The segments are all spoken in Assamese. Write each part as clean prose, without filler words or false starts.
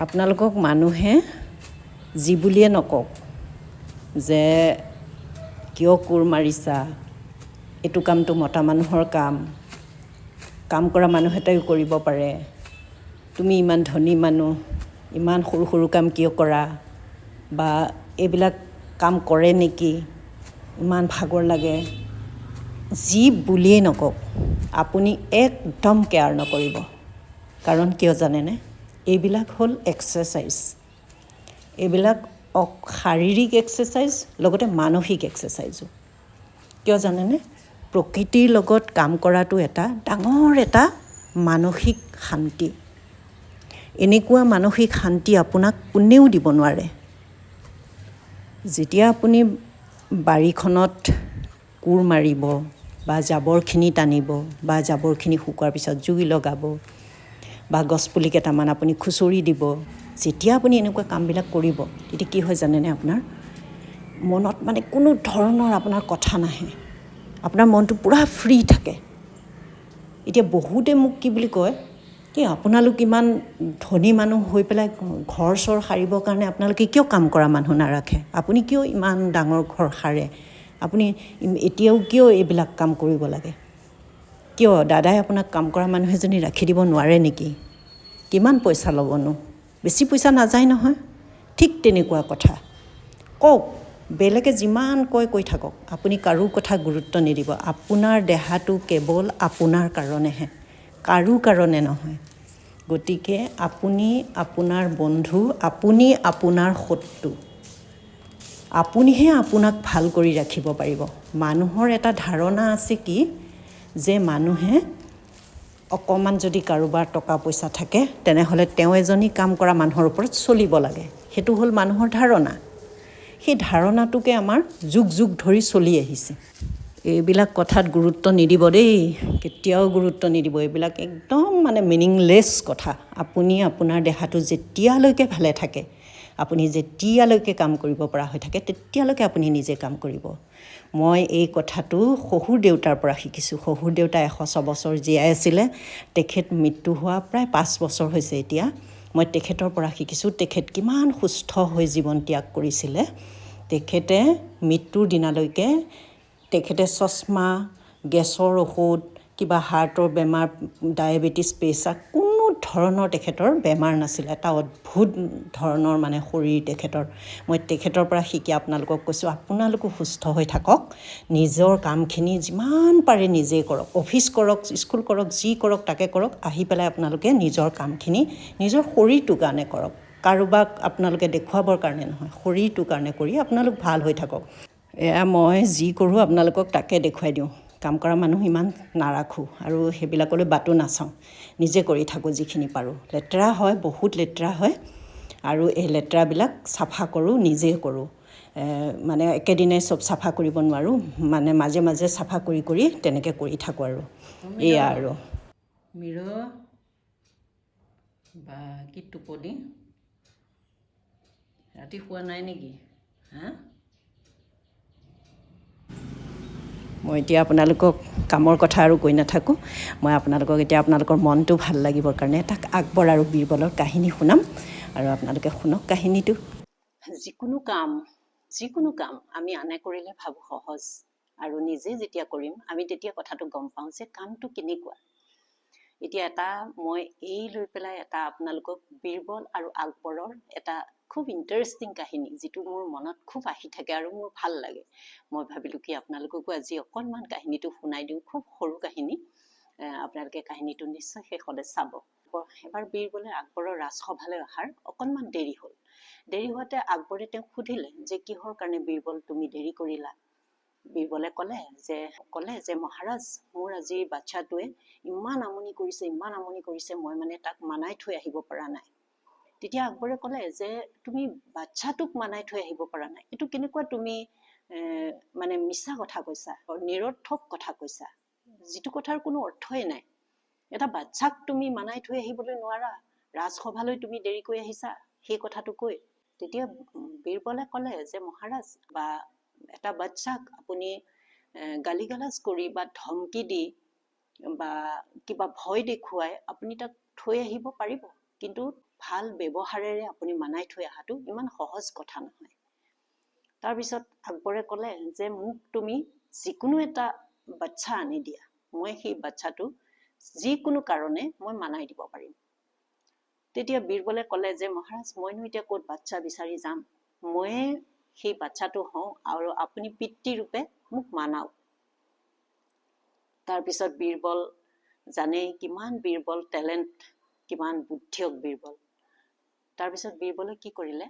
আপোনালোকক মানুহে যি বুলিয়ে নকওক যে কিয় কোৰ মাৰিছা, এইটো কামটো মতা মানুহৰ কাম কৰা মানুহ এটাইও কৰিব পাৰে, তুমি ইমান ধনী মানুহ, ইমান সৰু সৰু কাম কিয় কৰা, বা এইবিলাক কাম কৰে নেকি, ইমান ভাগৰ লাগে, যি বুলিয়েই নকওক আপুনি একদম কেয়াৰ নকৰিব। কাৰণ কিয় জানেনে, এইবিলাক হ'ল এক্সাৰচাইজ। এইবিলাক শাৰীৰিক এক্সাৰচাইজ, লগতে মানসিক এক্সাৰচাইজো। কিয় জানেনে, প্ৰকৃতিৰ লগত কাম কৰাটো এটা ডাঙৰ এটা মানসিক শান্তি। এনেকুৱা মানসিক শান্তি আপোনাক কোনেও দিব নোৱাৰে। যেতিয়া আপুনি বাৰীখনত কোৰ মাৰিব, বা জাবৰখিনি টানিব, বা জাবৰখিনি শুকোৱাৰ পিছত জুই লগাব, বা গছপুলি কেইটামান আপুনি খুচৰি দিব, যেতিয়া আপুনি এনেকুৱা কামবিলাক কৰিব, তেতিয়া কি হয় জানেনে, আপোনাৰ মনত মানে কোনো ধৰণৰ আপোনাৰ কথা নাহে, আপোনাৰ মনটো পূৰা ফ্ৰী থাকে। এতিয়া বহুতে মোক কি বুলি কয়, কি আপোনালোক ইমান ধনী মানুহ হৈ পেলাই ঘৰ চৰ সাৰিবৰ কাৰণে আপোনালোকে কিয় কাম কৰা মানুহ নাৰাখে, আপুনি কিয় ইমান ডাঙৰ ঘৰ সাৰে, আপুনি এতিয়াও কিয় এইবিলাক কাম কৰিব লাগে, কিয় দাদাই আপোনাক কাম কৰা মানুহ এজনী ৰাখি দিব নোৱাৰে নেকি, কিমান পইচা ল'বনো, বেছি পইচা নাযায় নহয়। ঠিক তেনেকুৱা কথা কওক, বেলেগে যিমান কৈ থাকক, আপুনি কাৰো কথা গুৰুত্ব নিদিব। আপোনাৰ দেহাটো কেৱল আপোনাৰ কাৰণেহে, কাৰো কাৰণে নহয়। গতিকে আপুনি আপোনাৰ বন্ধু, আপুনি আপোনাৰ শত্ৰু, আপুনিহে আপোনাক ভাল কৰি ৰাখিব পাৰিব। মানুহৰ এটা ধাৰণা আছে কি, যে মানুহে অকণমান যদি কাৰোবাৰ টকা পইচা থাকে, তেনেহ'লে তেওঁ এজনী কাম কৰা মানুহৰ ওপৰত চলিব লাগে, সেইটো হ'ল মানুহৰ ধাৰণা। সেই ধাৰণাটোকে আমাৰ যুগ যুগ ধৰি চলি আহিছে। এইবিলাক কথাত গুৰুত্ব নিদিব দেই, কেতিয়াও গুৰুত্ব নিদিব। এইবিলাক একদম মানে মিনিংলেছ কথা। আপুনি আপোনাৰ দেহাটো যেতিয়ালৈকে ভালে থাকে, আপুনি যেতিয়ালৈকে কাম কৰিব পৰা হৈ থাকে, তেতিয়ালৈকে আপুনি নিজে কাম কৰিব। মই এই কথাটো শহুৰ দেউতাৰ পৰা শিকিছোঁ। শহুৰ দেউতা 106 বছৰ জীয়াই আছিলে, তেখেত মৃত্যু হোৱা প্ৰায় 5 বছৰ হৈছে এতিয়া। মই তেখেতৰ পৰা শিকিছোঁ, তেখেত কিমান সুস্থ হৈ জীৱন ত্যাগ কৰিছিলে। তেখেতে মৃত্যুৰ দিনালৈকে তেখেতে চশমা, গেছৰ ঔষধ, কিবা হাৰ্টৰ বেমাৰ, ডায়েবেটিছ, প্ৰেছাৰ, কোনো ধৰণৰ তেখেতৰ বেমাৰ নাছিলে। এটা অদ্ভুত ধৰণৰ মানে শৰীৰ তেখেতৰ। মই তেখেতৰ পৰা শিকি আপোনালোকক কৈছোঁ, আপোনালোকো সুস্থ হৈ থাকক, নিজৰ কামখিনি যিমান পাৰে নিজেই কৰক, অফিচ কৰক, স্কুল কৰক, যি কৰক তাকে কৰক, আহি পেলাই আপোনালোকে নিজৰ কামখিনি নিজৰ শৰীৰটোৰ কাৰণে কৰক, কাৰোবাক আপোনালোকে দেখুৱাবৰ কাৰণে নহয়, শৰীৰটোৰ কাৰণে কৰি আপোনালোক ভাল হৈ থাকক। এয়া মই যি কৰোঁ আপোনালোকক তাকে দেখুৱাই দিওঁ। কাম কৰা মানুহ ইমান নাৰাখোঁ, আৰু সেইবিলাকলৈ বাটো নাচাওঁ, নিজে কৰি থাকোঁ যিখিনি পাৰোঁ। লেতেৰা হয়, বহুত লেতেৰা হয়, আৰু এই লেতেৰাবিলাক চাফা কৰোঁ, নিজে কৰোঁ। মানে একেদিনাই চব চাফা কৰিব নোৱাৰোঁ, মানে মাজে মাজে চাফা কৰি কৰি তেনেকৈ কৰি থাকোঁ। আৰু এয়া আৰু মিৰ বা কি টোপনি, ৰাতি শুৱা নাই নেকি? মই এতিয়া আপোনালোকক কামৰ কথা আৰু কৈ নাথাকোঁ। মই আপোনালোকক এতিয়া আপোনালোকৰ মনটো ভাল লাগিবৰ কাৰণে এটা আকবৰ আৰু বীৰবলৰ কাহিনী শুনাম, আৰু আপোনালোকে শুনক কাহিনীটো। যিকোনো কাম আমি আনে কৰিলে ভাবোঁ সহজ, আৰু নিজে যেতিয়া কৰিম আমি তেতিয়া কথাটো গম পাওঁ যে কামটো কেনেকুৱা। এতিয়া মই এই লৈ পেলাই এটা আপোনালোকক বীৰবল আৰু আকবৰৰ এটা খুব ইণ্টাৰেষ্টিং কাহিনী, যিটো মোৰ মনত খুব আহি থাকে আৰু মোৰ ভাল লাগে। মই ভাবিলোঁ কি আপোনালোককো আজি অকণমান কাহিনীটো শুনাই দিওঁ, খুব সৰু কাহিনী। আপোনালোকে কাহিনীটো নিশ্চয় শেষলৈ চাব। এবাৰ বীৰবলে আকবৰৰ ৰাজসভালৈ অহাৰ অকণমান দেৰি হ'ল। দেৰি হোৱাতে আকবৰে তেওঁক সুধিলে যে কিহৰ কাৰণে বীৰবল তুমি দেৰি কৰিলা। বীৰবলে ক'লে যে মহাৰাজ, মোৰ আজি বাচ্ছাটোৱে ইমান আমনি কৰিছে, মই মানে তাক মানাই থৈ আহিব পৰা নাই। তেতিয়া আকবৰে ক'লে যে তুমি বাচ্ছাটোক মানাই থৈ আহিব পৰা নাই, এইটো কেনেকুৱা তুমি মানে মিছা কথা কৈছা, নিৰৰ্থক কথা কৈছা, যিটো কথাৰ কোনো অৰ্থই নাই। এটা বাচ্ছাক তুমি মানাই থৈ আহিবলৈ নোৱাৰা, ৰাজসভালৈ তুমি দেৰি কৰি আহিছা, সেই কথাটো কৈ। তেতিয়া বীৰবলে ক'লে যে মহাৰাজ, বা এটা বাচ্ছাক আপুনি গালিগালাজ কৰি বা ধমকি দি বা কিবা ভয় দেখুৱাই আপুনি তাক থৈ আহিব পাৰিব, কিন্তু ভাল ব্যৱহাৰেৰে আপুনি মানাই থৈ অহাটো ইমান সহজ কথা নহয়। তাৰপিছত আকবৰে ক'লে যে মোক তুমি যিকোনো এটা বাচ্চা আনি দিয়া, মই সেই বাচ্চাটো যিকোনো কাৰণে মই মানাই দিব পাৰিম। তেতিয়া বীৰবলে ক'লে যে মহাৰাজ, মইনো এতিয়া ক'ত বাচ্চা বিচাৰি যাম, ময়ে সেই বাচ্চাটো হওঁ আৰু আপুনি পিতৃৰূপে মোক মানাওক। তাৰপিছত বীৰবল জানেই কিমান বীৰবল টেলেণ্ট, কিমান বুদ্ধিয়ক বীৰবল। তাৰপিছত বীৰবলে কি কৰিলে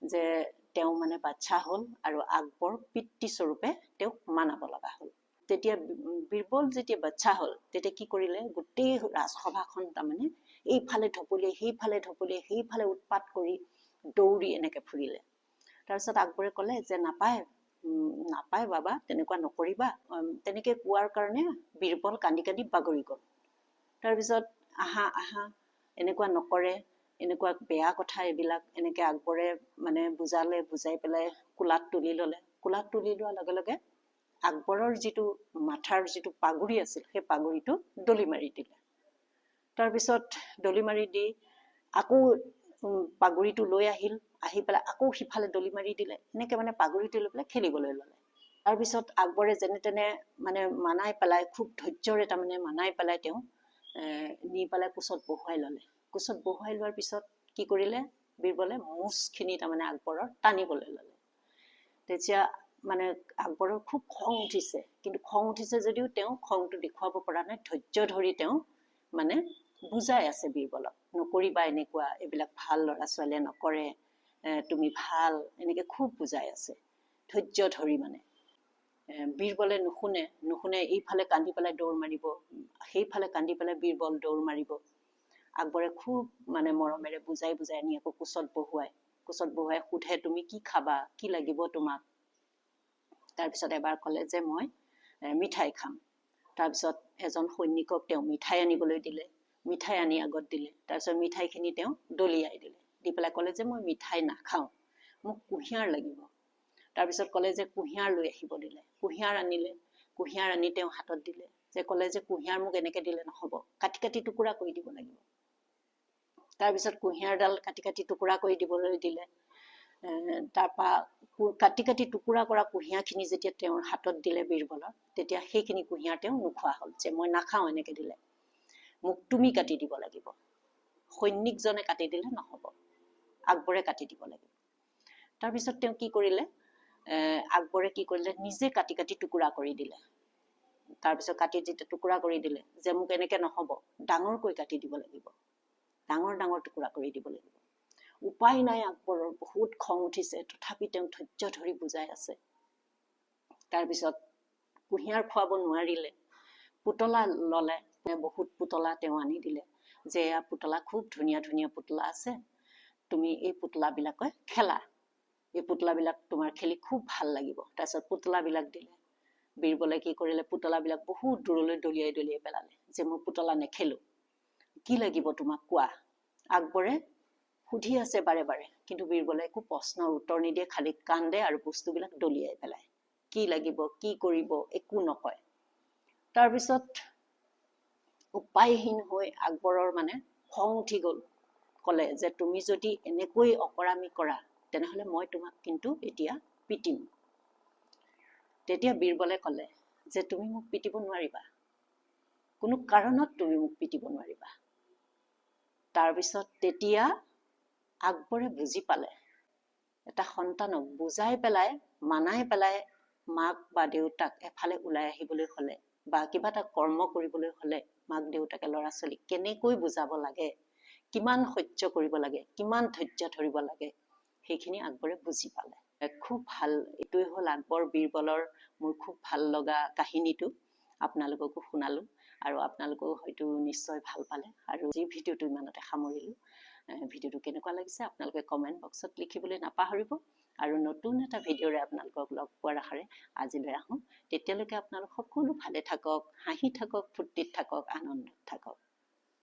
যে তেওঁ মানে বাচ্চা হ'ল আৰু আকবৰ পিতৃস্বৰূপে তেওঁক মানাব লগা হ'ল। তেতিয়া বীৰবল যেতিয়া বাচ্চা হ'ল তেতিয়া কি কৰিলে, গোটেই ৰাজসভাখন তাৰমানে এইফালে ঢপলিয়াই সেইফালে উৎপাত কৰি দৌৰি এনেকে ফুৰিলে। তাৰপিছত আকবৰে ক'লে যে নাপায় বাবা, তেনেকুৱা নকৰিবা। তেনেকে কোৱাৰ কাৰণে বীৰবল কান্দি কান্দি বাগৰি গ'ল। তাৰপিছত আহা এনেকুৱা নকৰে, এনেকুৱা বেয়া কথা এইবিলাক, এনেকে আকবৰে মানে বুজাই পেলাই কোলাত তুলি ল'লে। কোলাত তুলি লোৱাৰ লগে লগে আকবৰৰ যিটো মাথাৰ যিটো পাগুৰি আছিল সেই পাগুৰিটো দলি মাৰি দিলে। তাৰপিছত দলি মাৰি দি আকৌ পাগুৰিটো লৈ আহি পেলাই আকৌ সিফালে দলি মাৰি দিলে। এনেকে মানে পাগুৰিটো লৈ পেলাই খেলিবলৈ ল'লে। তাৰপিছত আকবৰে যেনে তেনে মানে মানাই পেলাই, খুব ধৈৰ্যৰে তাৰমানে মানাই পেলাই তেওঁ নি পেলাই কোচত বহুৱাই ল'লে। কোচত বহুৱাই লোৱাৰ পিছত কি কৰিলে, বীৰবলে মুচখিনি তাৰমানে আকবৰৰ টানিবলৈ ল'লে। তেতিয়া মানে আকবৰৰ খুব খং উঠিছে, কিন্তু খং উঠিছে যদিও তেওঁ খংটো দেখুৱাব পৰা নাই। ধৈৰ্য ধৰি তেওঁ মানে বুজাই আছে বীৰবলক, নকৰিবা এনেকুৱা, এইবিলাক ভাল ল'ৰা ছোৱালীয়ে নকৰে, তুমি ভাল, এনেকে খুব বুজাই আছে ধৈৰ্য ধৰি। মানে বীৰবলে নুশুনে, এইফালে কান্দি পেলাই দৌৰ মাৰিব, সেইফালে কান্দি পেলাই বীৰবল দৌৰ মাৰিব। আকবৰে খুব মানে মৰমেৰে বুজাই আনি আকৌ কোচত বহুৱাই সোধে, তুমি কি খাবা, কি লাগিব তোমাক? তাৰপিছত এবাৰ ক'লে যে মই মিঠাই খাম। তাৰপিছত এজন সৈনিকক তেওঁ মিঠাই আনিবলৈ দিলে, মিঠাই আনি আগত দিলে। তাৰপিছত মিঠাইখিনি তেওঁ দলিয়াই দিলে, দি পেলাই ক'লে যে মই মিঠাই নাখাওঁ, মোক কুঁহিয়াৰ লাগিব। তাৰপিছত ক'লে যে কুঁহিয়াৰ লৈ আহিব দিলে, কুঁহিয়াৰ আনিলে, কুঁহিয়াৰ আনি তেওঁ হাতত দিলে, যে ক'লে যে কুঁহিয়াৰ মোক এনেকে দিলে নহ'ব, কাটি কাটি টুকুৰা কৰি দিব লাগিব। তাৰপিছত কুঁহিয়াৰডাল কাটি কাটি টুকুৰা কৰি দিবলৈ দিলে। তাৰপৰা কাটি কাটি টুকুৰা কৰা কুঁহিয়াৰখিনি যেতিয়া তেওঁৰ হাতত দিলে বীৰবলৰ, তেতিয়া সেইখিনি কুঁহিয়াৰ তেওঁ নোখোৱা হ'ল, যে মই নাখাওঁ এনেকে দিলে, মোক তুমি কাটি দিব লাগিব, সৈনিকজনে কাটি দিলে নহ'ব, আকবৰে কাটি দিব লাগিব। তাৰপিছত তেওঁ কি কৰিলে, আকবৰে কি কৰিলে, নিজে কাটি কাটি টুকুৰা কৰি দিলে। তাৰপিছত কাটি যেতিয়া টুকুৰা কৰি দিলে, যে মোক এনেকে নহ'ব, ডাঙৰকৈ কাটি দিব লাগিব, ডাঙৰ ডাঙৰ টুকুৰা কৰি দিব লাগিব। উপায় নাই, আকবৰৰ বহুত খং উঠিছে, তথাপি তেওঁ ধৈৰ্য ধৰি বুজাই আছে। তাৰপিছত কুঁহিয়াৰ খুৱাব নোৱাৰিলে, পুতলা ল'লে, বহুত পুতলা তেওঁ আনি দিলে, যে এয়া পুতলা খুব ধুনীয়া ধুনীয়া পুতলা আছে, তুমি এই পুতলাবিলাকে খেলা, এই পুতলাবিলাক তোমাৰ খেলি খুব ভাল লাগিব। তাৰপিছত পুতলাবিলাক দিলে। বীৰবলে কি কৰিলে, পুতলাবিলাক বহুত দূৰলৈ দলিয়াই পেলালে, যে মই পুতলা নেখেলো, কি লাগিব তোমাক কোৱা। আকবৰে সুধি আছে বাৰে বাৰে, কিন্তু বীৰবলে একো প্ৰশ্নৰ উত্তৰ নিদিয়ে, খালি কান্দে আৰু বস্তুবিলাক দলিয়াই পেলায়। কি লাগিব, কি কৰিব, একো নকয়। তাৰপিছত উপায়হীন হৈ আকবৰৰ মানে খং উঠি গ'ল। ক'লে যে তুমি যদি এনেকৈ অকৰামী কৰা, তেনেহ'লে মই তোমাক কিন্তু এতিয়া পিটিম। তেতিয়া বীৰবলে ক'লে যে তুমি মোক পিটিব নোৱাৰিবা, কোনো কাৰণত তুমি মোক পিটিব নোৱাৰিবা। তাৰপিছত তেতিয়া আকবৰে বুজি পালে, এটা সন্তানক বুজাই পেলাই, মানাই পেলাই মাক বা দেউতাক এফালে ওলাই আহিবলৈ হ'লে বা কিবা এটা কৰ্ম কৰিবলৈ হ'লে মাক দেউতাকে ল'ৰা ছোৱালীক কেনেকৈ বুজাব লাগে, কিমান সহ্য কৰিব লাগে, কিমান ধৈৰ্য ধৰিব লাগে, সেইখিনি আকবৰে বুজি পালে। খুব ভাল, এইটোৱে হ'ল আকবৰ বীৰবলৰ মোৰ খুব ভাল লগা কাহিনীটো আপোনালোককো শুনালো, আৰু আপোনালোকেও হয়তো নিশ্চয় ভাল পালে। আৰু এই ভিডিঅ'টো ইমানতে সামৰিলোঁ। ভিডিঅ'টো কেনেকুৱা লাগিছে আপোনালোকে কমেণ্ট বক্সত লিখিবলৈ নাপাহৰিব, আৰু নতুন এটা ভিডিঅ'ৰে আপোনালোকক লগ পোৱাৰ আশাৰে আজিলৈ আহোঁ। তেতিয়ালৈকে আপোনালোক সকলো ভালে থাকক, হাঁহি থাকক, ফূৰ্তিত থাকক, আনন্দত থাকক।